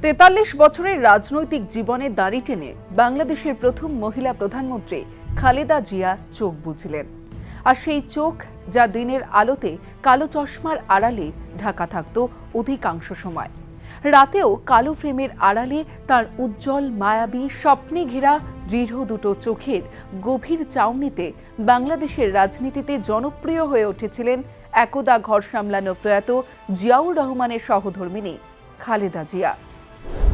43 বছরের রাজনৈতিক জীবনে দাড়ি টেনে বাংলাদেশের প্রথম মহিলা প্রধানমন্ত্রী খালেদা জিয়া চোখ বুঝলেন। আর সেই চোখ যা দিনের আলোতে কালো চশমার আড়ালে ঢাকা থাকত অধিকাংশ সময়, রাতেও কালো ফ্রেমের আড়ালে তার উজ্জ্বল মায়াবী স্বপ্নে ঘেরা দৃঢ় দুটো চোখের গভীর চাউনিতে বাংলাদেশের রাজনীতিতে জনপ্রিয় হয়ে উঠেছিলেন একদা ঘর সামলানো প্রয়াত জিয়াউর রহমানের সহধর্মিণী খালেদা জিয়া।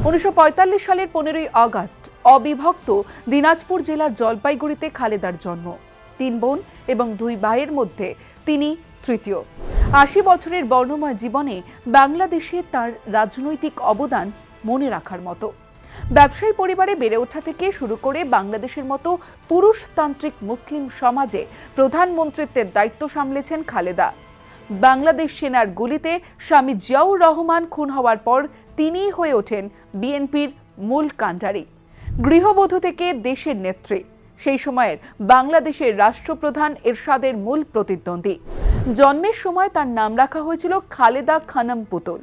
1945 সালের 15ই আগস্ট অবিভক্ত দিনাজপুর জেলার জলপাইগুড়িতে খালেদার জন্ম। 3 বোন এবং 2 ভাইয়ের মধ্যে তিনি তৃতীয়। 80 বছরের বর্ণময় জীবনে বাংলাদেশে তার রাজনৈতিক অবদান মনে রাখার মতো। ব্যবসায়ী পরিবারে বেড়ে ওঠা থেকে শুরু করে বাংলাদেশের মতো পুরুষতান্ত্রিক মুসলিম সমাজে প্রধানমন্ত্রীত্বের দায়িত্ব সামলেছেন খালেদা। বাংলাদেশ সেনার গুলিতে স্বামী জিয়াউর রহমান খুন হওয়ার পর তিনিই হয়ে ওঠেন বিএনপির মূল কাণ্ডারি। গৃহবধূ থেকে দেশের নেত্রী, সেই সময়ের বাংলাদেশের রাষ্ট্রপ্রধান এরশাদের মূল প্রতিদ্বন্দ্বী। জন্মের সময় তার নাম রাখা হয়েছিল খালেদা খানম পুতুল।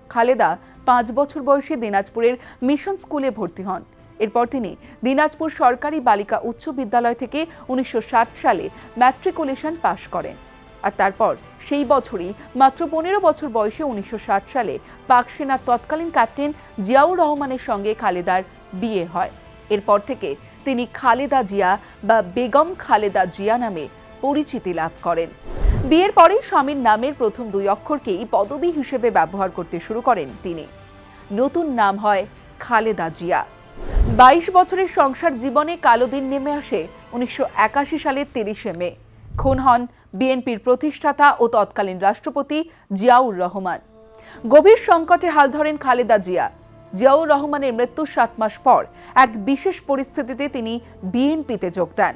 খালেদা 5 বছর বয়সে দিনাজপুরের মিশন স্কুলে ভর্তি হন। এরপর তিনি দিনাজপুর সরকারি বালিকা উচ্চ বিদ্যালয় থেকে 1960 সালে ম্যাট্রিকুলেশন পাশ করেন। আর তারপর সেই বছরই মাত্র 15 বছর বয়সে 1960 সালে পাক সেনার তৎকালীন ক্যাপ্টেন জিয়াউর রহমানের সঙ্গে খালেদার বিয়ে হয়। এরপর থেকে তিনি খালেদা জিয়া বা বেগম খালেদা জিয়া নামে পরিচিতি লাভ করেন। বিয়ের পরে স্বামীর নামের প্রথম 2 অক্ষরকেই পদবি হিসেবে ব্যবহার করতে শুরু করেন তিনি। নতুন নাম হয় খালেদা জিয়া। 22 বছরের সংসার জীবনে কালো দিন নেমে আসে 1981 সালের 30শে মে। খুন হন বিএনপির প্রতিষ্ঠাতা ও তৎকালীন রাষ্ট্রপতি জিয়াউর রহমান। গভীর সংকটে হাল ধরেন খালেদা জিয়া। জিয়াউর রহমানের মৃত্যুর 7 মাস পর এক বিশেষ পরিস্থিতিতে তিনি বিএনপিতে যোগ দেন।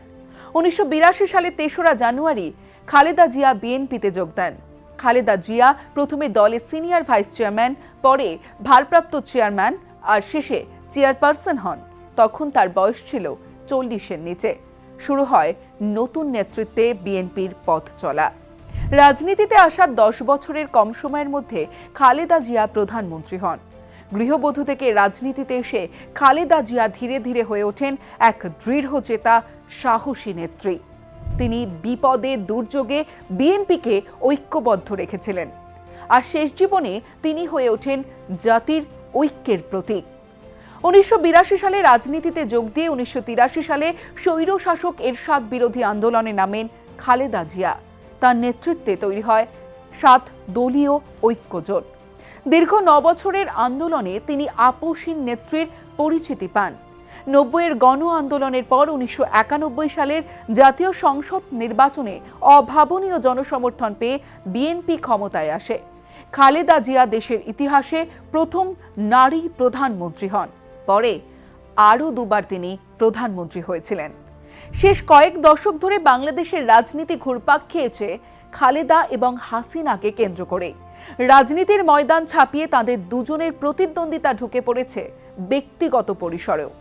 1982 সালে 3রা জানুয়ারি খালেদা জিয়া বিএনপিতে যোগ দেন। খালেদা জিয়া প্রথমে দলের সিনিয়র ভাইস চেয়ারম্যান, পরে ভারপ্রাপ্ত চেয়ারম্যান আর শেষে চেয়ারপারসন হন। তখন তার বয়স ছিল 40-এর নিচে। শুরু হয় নতুন নেতৃত্বে বিএনপির পথ চলা। রাজনীতিতে আসা 10 বছরের কম সময়ের মধ্যে খালেদা জিয়া প্রধানমন্ত্রী হন। গৃহবধূ থেকে রাজনীতিতে এসে খালেদা জিয়া ধীরে ধীরে হয়ে ওঠেন এক দৃঢ়চেতা সাহসী নেত্রী। তিনি বিপদে দুর্যোগে বিএনপিকে ঐক্যবদ্ধ রেখেছিলেন। আর শেষ জীবনে তিনি হয়ে ওঠেন জাতির ঐক্যের প্রতীক। 1982 সালে রাজনীতিতে যোগ দিয়ে 1983 সালে স্বৈরশাসক এরশাদ বিরোধী আন্দোলনে নামেন খালেদা জিয়া। তার নেতৃত্বে তৈরি হয় 7 দলীয় ঐক্যজোট। দীর্ঘ 9 বছরের আন্দোলনে তিনি আপোষহীন নেত্রীর পরিচিতি পান। 90-এর গণ আন্দোলনের পর 1991 সালের জাতীয় সংসদ নির্বাচনে অভাবনীয় জনসমর্থন পেয়ে বিএনপি ক্ষমতায় আসে। খালেদা জিয়া দেশের ইতিহাসে প্রথম নারী প্রধানমন্ত্রী হন। পরে আরও 2বার তিনি প্রধানমন্ত্রী হয়েছিলেন। শেষ কয়েক দশক ধরে বাংলাদেশের রাজনীতি ঘুরপাক খেয়েছে খালেদা এবং হাসিনাকে কেন্দ্র করে। রাজনীতির ময়দান ছাপিয়ে তাদের দুজনের প্রতিদ্বন্দ্বিতা ঢুকে পড়েছে ব্যক্তিগত পরিসরেও।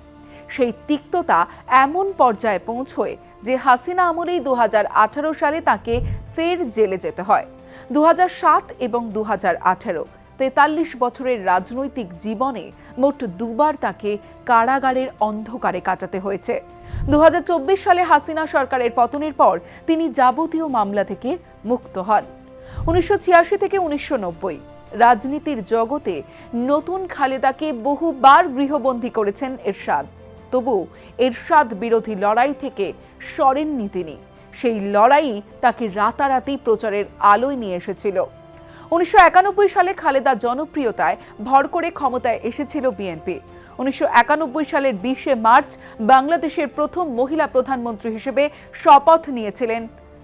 সেই তিক্ততা এমন পর্যায়ে পৌঁছয় যে হাসিনা আমলেই 2018 সালে তাকে ফের জেলে যেতে হয়। 2007 এবং 2018 43 বছরের রাজনৈতিক জীবনে মোট 2বার তাকে কারাগারের অন্ধকারে কাটাতে হয়েছে। 2024 সালে হাসিনা সরকারের পতনের পর তিনি যাবতীয় মামলা থেকে মুক্ত হন। 1986 থেকে 1990 রাজনীতির জগতে নতুন খালেদাকে বহুবার গৃহবন্দী করেছেন এরশাদ। তবু এরশাদ বিরোধী লড়াই থেকে সরেননি তিনি। সেই লড়াই তাকে রাতারাতি প্রচারের আলোয় নিয়ে এসেছিল। 1991 সালে খালেদা জনপ্রিয়তায় ভর করে ক্ষমতায় এসেছিল বিএনপি। 1991 সালের 20শে মার্চ বাংলাদেশের প্রথম মহিলা প্রধানমন্ত্রী হিসেবে শপথ নিয়েছিলেন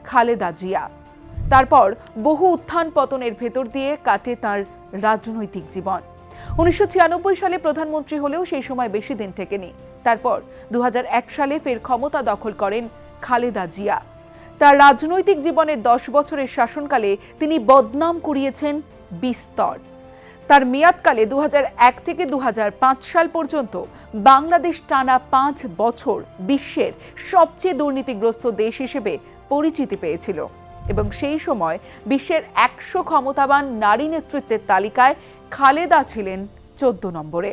খালেদা জিয়া। তারপর বহু উত্থান পতনের ভেতর দিয়ে কাটে তার রাজনৈতিক জীবন। 1996 সালে প্রধানমন্ত্রী হলেও সেই সময় বেশি দিন টেকেনি। তারপর 2001 সালে ফের ক্ষমতা দখল করেন খালেদা জিয়া। তার রাজনৈতিক জীবনের 10 বছরের শাসনকালে তিনি বদনাম কুড়িয়েছেন বিস্তর। তার মেয়াদকালে 2001 থেকে 2005 সাল পর্যন্ত বাংলাদেশ টানা 5 বছর বিশ্বের সবচেয়ে দুর্নীতিগ্রস্ত দেশ হিসেবে পরিচিতি পেয়েছিল এবং সেই সময় বিশ্বের 100 ক্ষমতাবান নারী নেতৃত্বের তালিকায় খালেদা ছিলেন 14 নম্বরে।